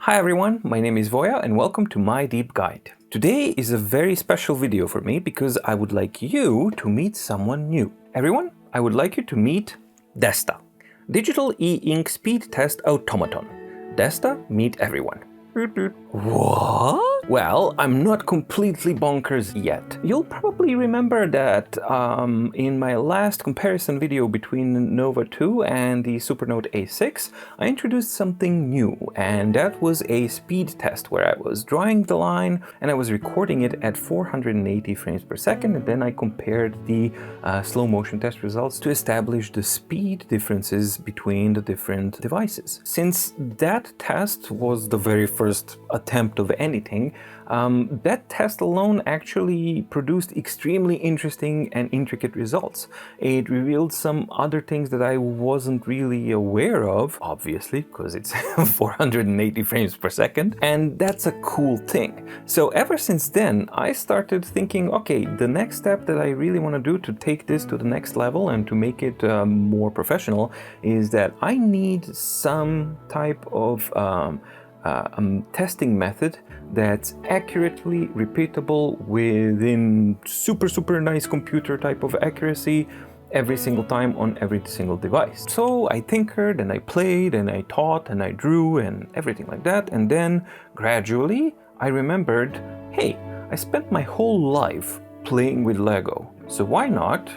Hi everyone, my name is Voya and welcome to my deep guide. Today is a very special video for me because I would like you to meet someone new. Everyone, I would like you to meet D.E.S.T.A, Digital E-Ink Speed Test Automaton. D.E.S.T.A, meet everyone. What? Well, I'm not completely bonkers yet. You'll probably remember that in my last comparison video between Nova 2 and the Supernote A6, I introduced something new, and that was a speed test where I was drawing the line and I was recording it at 480 frames per second, and then I compared the slow motion test results to establish the speed differences between the different devices. Since that test was the very first attempt of anything, that test alone actually produced extremely interesting and intricate results. It revealed some other things that I wasn't really aware of, obviously, because it's 480 frames per second, and that's a cool thing. So ever since then, I started thinking, okay, the next step that I really want to do to take this to the next level and to make it more professional is that I need some type of testing method that's accurately repeatable within super nice computer type of accuracy every single time on every single device. So I tinkered and I played and I taught and I drew and everything like that, and then gradually I remembered, hey, I spent my whole life playing with Lego, so why not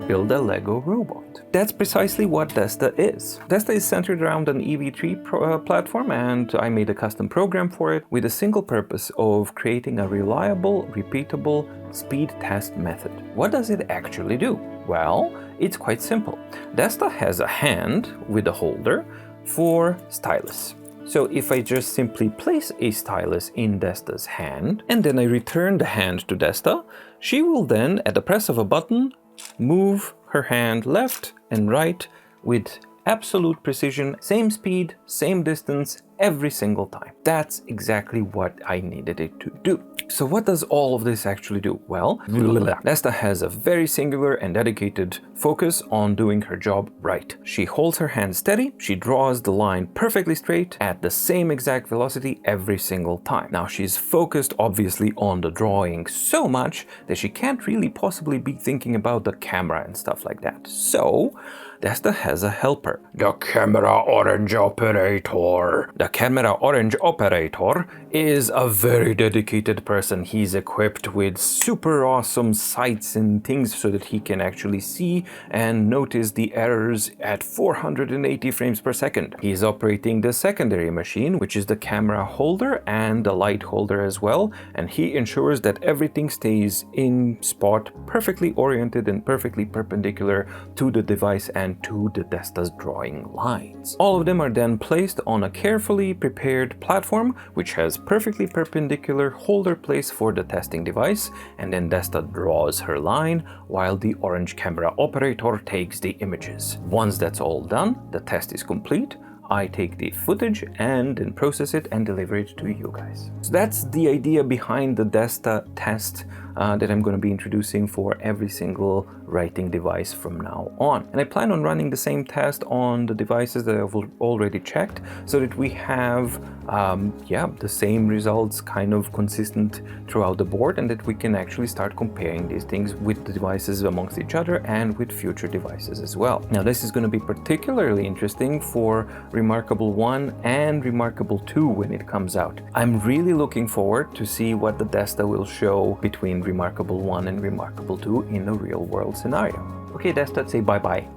build a Lego robot? That's precisely what D.E.S.T.A is. D.E.S.T.A is centered around an EV3 platform, and I made a custom program for it with a single purpose of creating a reliable, repeatable speed test method. What does it actually do? Well, it's quite simple. D.E.S.T.A has a hand with a holder for stylus. So if I just simply place a stylus in D.E.S.T.A's hand, and then I return the hand to D.E.S.T.A, she will then, at the press of a button, move her hand left and right with absolute precision, same speed, same distance, every single time. That's exactly what I needed it to do. So what does all of this actually do? Well, D.E.S.T.A has a very singular and dedicated focus on doing her job right. She holds her hand steady, she draws the line perfectly straight at the same exact velocity every single time. Now she's focused obviously on the drawing so much that she can't really possibly be thinking about the camera and stuff like that. So D.E.S.T.A has a helper, the camera orange operator. The camera orange operator is a very dedicated person. He's equipped with super awesome sights and things so that he can actually see and notice the errors at 480 frames per second. He's operating the secondary machine, which is the camera holder and the light holder as well, and he ensures that everything stays in spot, perfectly oriented and perfectly perpendicular to the device and to the D.E.S.T.A's drawing lines. All of them are then placed on a carefully prepared platform which has perfectly perpendicular holder place for the testing device, and then D.E.S.T.A draws her line while the orange camera operator takes the images. Once that's all done, the test is complete. I take the footage and then process it and deliver it to you guys. So that's the idea behind the D.E.S.T.A test that I'm going to be introducing for every single writing device from now on. And I plan on running the same test on the devices that I've already checked so that we have the same results kind of consistent throughout the board, and that we can actually start comparing these things with the devices amongst each other and with future devices as well. Now this is going to be particularly interesting for Remarkable 1 and Remarkable 2 when it comes out. I'm really looking forward to see what the D.E.S.T.A will show between Remarkable 1 and Remarkable 2 in a real world scenario. Okay, D.E.S.T.A, say bye-bye.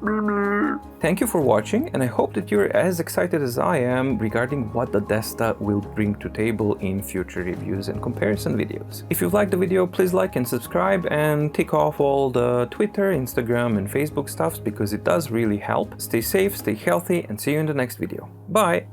Thank you for watching, and I hope that you're as excited as I am regarding what the D.E.S.T.A will bring to table in future reviews and comparison videos. If you've liked the video, please like and subscribe and tick off all the Twitter, Instagram and Facebook stuffs because it does really help. Stay safe, stay healthy, and see you in the next video. Bye!